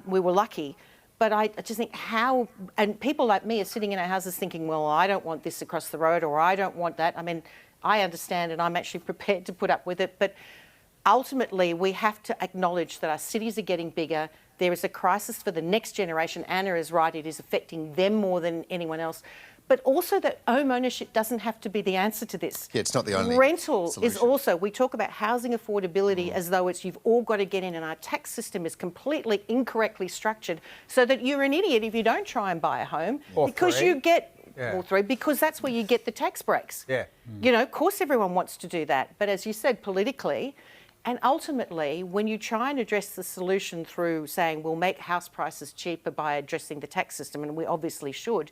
We were lucky. But I just think and people like me are sitting in our houses thinking, well, I don't want this across the road or I don't want that. I mean, I understand and I'm actually prepared to put up with it. But ultimately, we have to acknowledge that our cities are getting bigger. There is a crisis for the next generation. Anna is right. It is affecting them more than anyone else. But also that home ownership doesn't have to be the answer to this. Yeah, it's not the only Rental solution. Is also, we talk about housing affordability as though you've all got to get in, and our tax system is completely incorrectly structured so that you're an idiot if you don't try and buy a home. Or because three. you get, or three, because that's where you get the tax breaks. Yeah. Of course everyone wants to do that. But as you said, politically, and ultimately, when you try and address the solution through saying we'll make house prices cheaper by addressing the tax system, and we obviously should,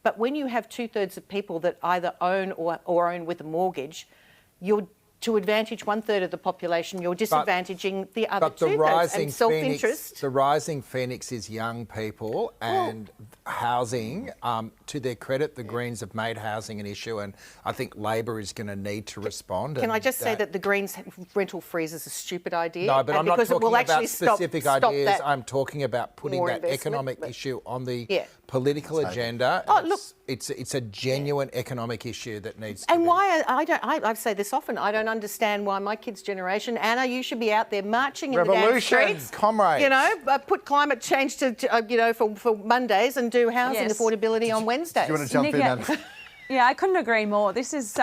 but when you have 2/3 of people that either own or own with a mortgage, you're to advantage 1/3 of the population, you're disadvantaging the other 2/3. And self-interest. The rising phoenix is young people and housing. To their credit, the Greens have made housing an issue, and I think Labor is going to need to respond. Can I just say that the Greens rental freeze is a stupid idea? No, but I'm not talking about specific ideas. That I'm talking about putting that economic issue on the political agenda. Look, it's a genuine economic issue that needs to and be. why I say this often. I don't understand why my kids' generation, Anna, you should be out there marching in the damn streets, comrades. Put climate change to for Mondays and do housing affordability on Wednesdays. Do you want to jump in, Anna? Yeah, I couldn't agree more. This is,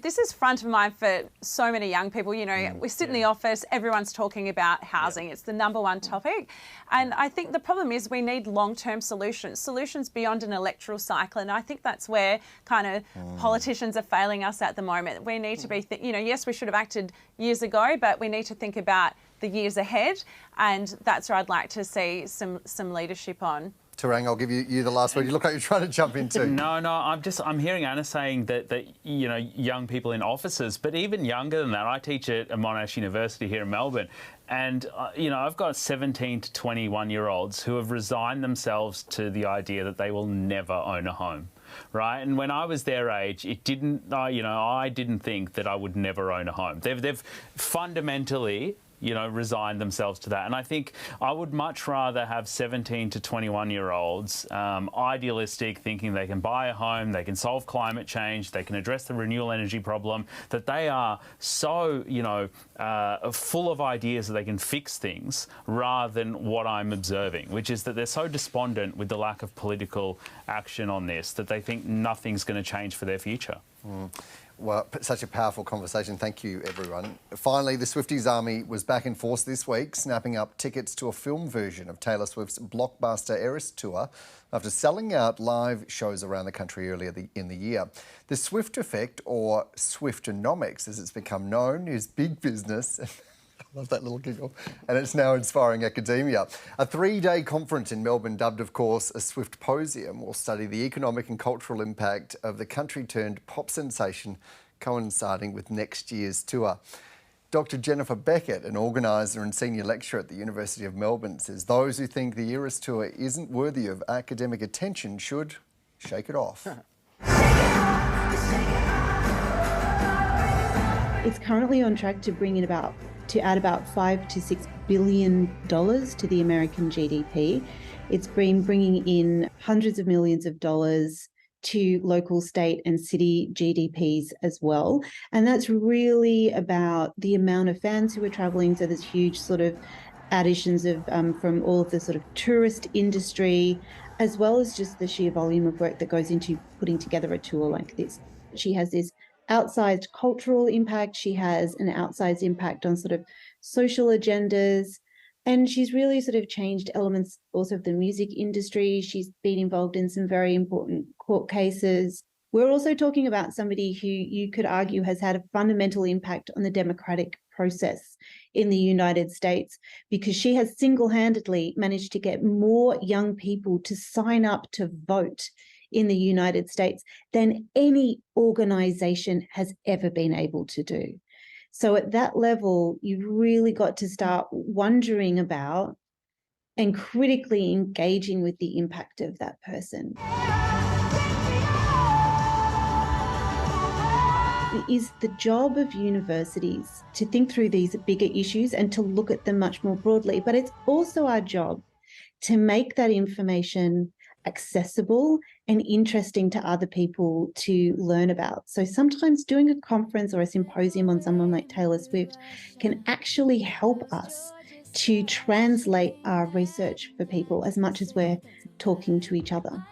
this is front of mind for so many young people. We sit in the office, everyone's talking about housing. It's the number one topic. And I think the problem is we need long-term solutions beyond an electoral cycle. And I think that's where kind of politicians are failing us at the moment. We need to be, yes, we should have acted years ago, but we need to think about the years ahead. And that's where I'd like to see some leadership on. Tarang, I'll give you the last word. You look like you're trying to jump into. No, I'm hearing Anna saying that young people in offices, but even younger than that. I teach at Monash University here in Melbourne, and I've got 17 to 21-year-olds who have resigned themselves to the idea that they will never own a home. Right, and when I was their age, I didn't think that I would never own a home. They've fundamentally resign themselves to that. And I think I would much rather have 17 to 21-year-olds idealistic, thinking they can buy a home, they can solve climate change, they can address the renewable energy problem, that they are so, full of ideas that they can fix things, rather than what I'm observing, which is that they're so despondent with the lack of political action on this that they think nothing's going to change for their future. Well, such a powerful conversation. Thank you, everyone. Finally, the Swifties Army was back in force this week, snapping up tickets to a film version of Taylor Swift's blockbuster Eras Tour after selling out live shows around the country earlier in the year. The Swift effect, or Swiftonomics as it's become known, is big business. I love that little giggle. And it's now inspiring academia. A 3-day conference in Melbourne, dubbed, of course, a Swiftposium, will study the economic and cultural impact of the country-turned-pop sensation, coinciding with next year's tour. Dr. Jennifer Beckett, an organiser and senior lecturer at the University of Melbourne, says those who think the Eras Tour isn't worthy of academic attention should shake it off. It's currently on track to add about $5 to $6 billion to the American GDP. It's been bringing in hundreds of millions of dollars to local, state and city GDPs as well. And that's really about the amount of fans who are travelling. So there's huge sort of additions of from all of the sort of tourist industry, as well as just the sheer volume of work that goes into putting together a tour like this. She has this outsized cultural impact. She has an outsized impact on sort of social agendas. And she's really sort of changed elements also of the music industry. She's been involved in some very important court cases. We're also talking about somebody who you could argue has had a fundamental impact on the democratic process in the United States, because she has single-handedly managed to get more young people to sign up to vote in the United States than any organisation has ever been able to do. So at that level, you've really got to start wondering about and critically engaging with the impact of that person. It is the job of universities to think through these bigger issues and to look at them much more broadly, but it's also our job to make that information accessible and interesting to other people to learn about. So sometimes doing a conference or a symposium on someone like Taylor Swift can actually help us to translate our research for people as much as we're talking to each other.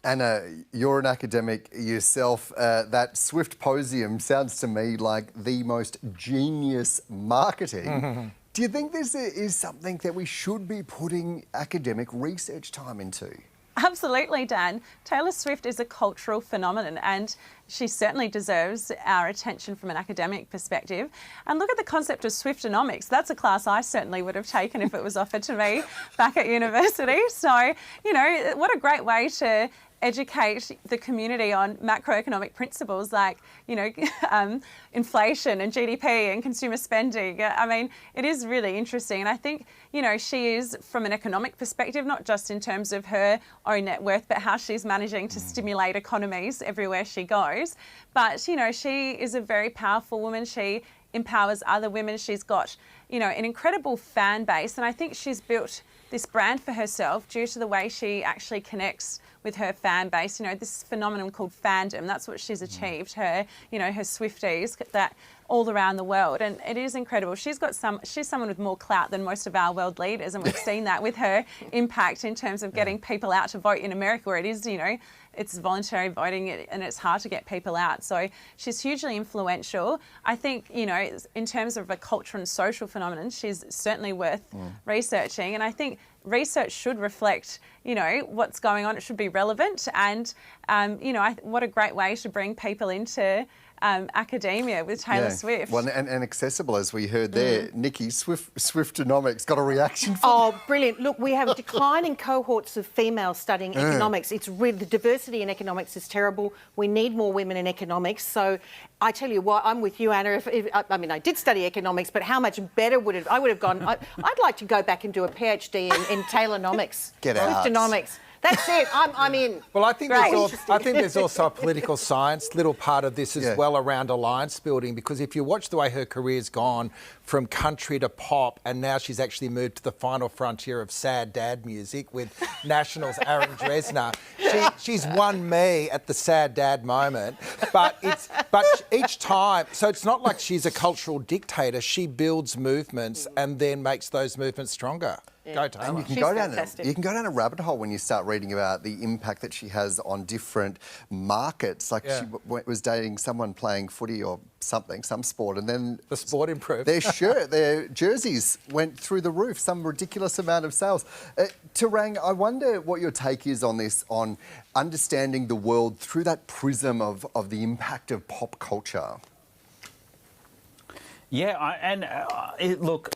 Anna, you're an academic yourself. That Swiftposium sounds to me like the most genius marketing. Do you think this is something that we should be putting academic research time into? Absolutely, Dan. Taylor Swift is a cultural phenomenon, and she certainly deserves our attention from an academic perspective. And look at the concept of Swiftonomics. That's a class I certainly would have taken if it was offered to me back at university. So, what a great way to educate the community on macroeconomic principles like, inflation and GDP and consumer spending. I mean, it is really interesting. And I think, she is, from an economic perspective, not just in terms of her own net worth, but how she's managing to stimulate economies everywhere she goes. But, she is a very powerful woman. She empowers other women. She's got, an incredible fan base. And I think she's built this brand for herself due to the way she actually connects with her fan base. This phenomenon called fandom, that's what she's achieved, her Swifties, that all around the world. And it is incredible. She's someone with more clout than most of our world leaders. And we've seen that with her impact in terms of getting people out to vote in America, where it is, it's voluntary voting and it's hard to get people out. So she's hugely influential. I think, you know, in terms of a cultural and social phenomenon, she's certainly worth researching. And I think research should reflect, you know, what's going on. It should be relevant. And, you know, what a great way to bring people into academia with Taylor Swift. Well, and accessible, as we heard there. Nikki, Swiftonomics got a reaction from Oh, brilliant. Look, we have declining cohorts of females studying economics. It's really, the diversity in economics is terrible. We need more women in economics. So I tell you what, I'm with you, Anna. I mean, I did study economics, but how much better would it... I would have gone... I'd like to go back and do a PhD in Taylonomics. Get out. Swiftonomics. That's it. I'm in. Well, I think there's also a political science little part of this as well around alliance building, because if you watch the way her career's gone from country to pop, and now she's actually moved to the final frontier of sad dad music with National's Aaron Dresner. She's won me at the sad dad moment, but each time, so it's not like she's a cultural dictator. She builds movements and then makes those movements stronger. Go Taylor. And you can go down a rabbit hole when you start reading about the impact that she has on different markets. Like she was dating someone playing footy or something, some sport, and then the sport improved. Their jerseys went through the roof, some ridiculous amount of sales. Tarang, I wonder what your take is on this, on understanding the world through that prism of the impact of pop culture. Yeah, look,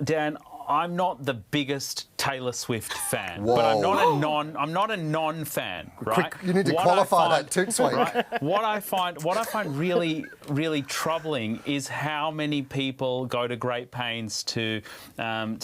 Dan, I'm not the biggest Taylor Swift fan, Whoa. but I'm not a non-fan, right? Quick, you need to qualify that too, Sweet. Right, what I find really, really troubling is how many people go to great pains to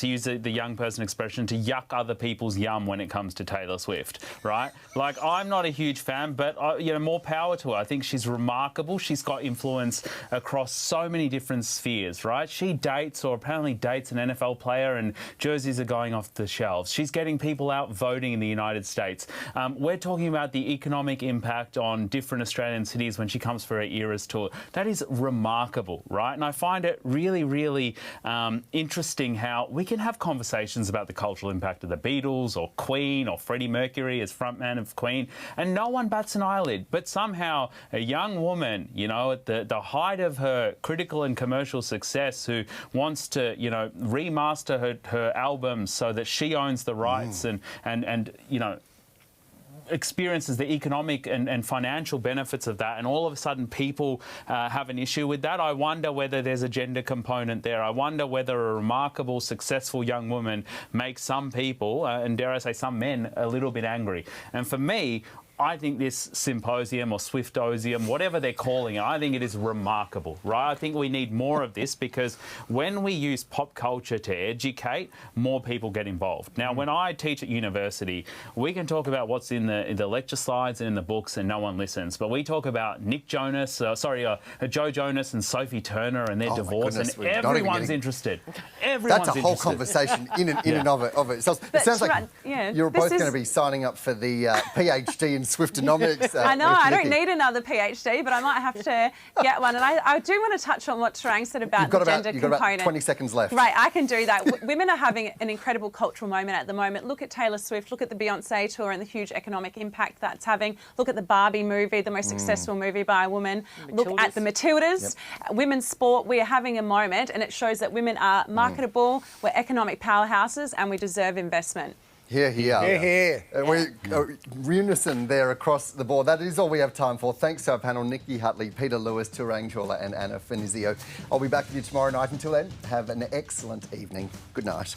use the young person expression, to yuck other people's yum when it comes to Taylor Swift, right? Like, I'm not a huge fan, but you know, more power to her. I think she's remarkable. She's got influence across so many different spheres, right? She apparently dates an NFL player, and jerseys are going off the shelves. She's getting people out voting in the United States. We're talking about the economic impact on different Australian cities when she comes for her Eras tour. That is remarkable, right? And I find it really, really interesting how we can have conversations about the cultural impact of the Beatles or Queen or Freddie Mercury as frontman of Queen, and no one bats an eyelid. But somehow a young woman, you know, at the height of her critical and commercial success, who wants to, you know, remaster her albums so that she owns the rights and you know, experiences the economic and financial benefits of that, and all of a sudden people have an issue with that. I wonder whether there's a gender component there. I wonder whether a remarkable, successful young woman makes some people, and dare I say some men, a little bit angry. And for me, I think this symposium or Swiftosium, whatever they're calling it, I think it is remarkable, right? I think we need more of this, because when we use pop culture to educate, more people get involved. Now, when I teach at university, we can talk about what's in the lecture slides and in the books, and no one listens. But we talk about Joe Jonas and Sophie Turner and their divorce, and everyone's interested. That's a whole conversation in and of it. So it sounds like you're both going to be signing up for the PhD in Swiftonomics. I know, I don't need another PhD, but I might have to get one. And I do want to touch on what Tarang said about the gender component. You've got about 20 seconds left. Right, I can do that. Women are having an incredible cultural moment at the moment. Look at Taylor Swift, look at the Beyonce tour and the huge economic impact that's having. Look at the Barbie movie, the most successful movie by a woman. Look at the Matildas. Women's sport, we are having a moment, and it shows that women are marketable, we're economic powerhouses, and we deserve investment. Here. We're unison there across the board. That is all we have time for. Thanks to our panel, Nikki Hutley, Peter Lewis, Tarang Chawla and Anna Finizio. I'll be back with you tomorrow night. Until then, have an excellent evening. Good night.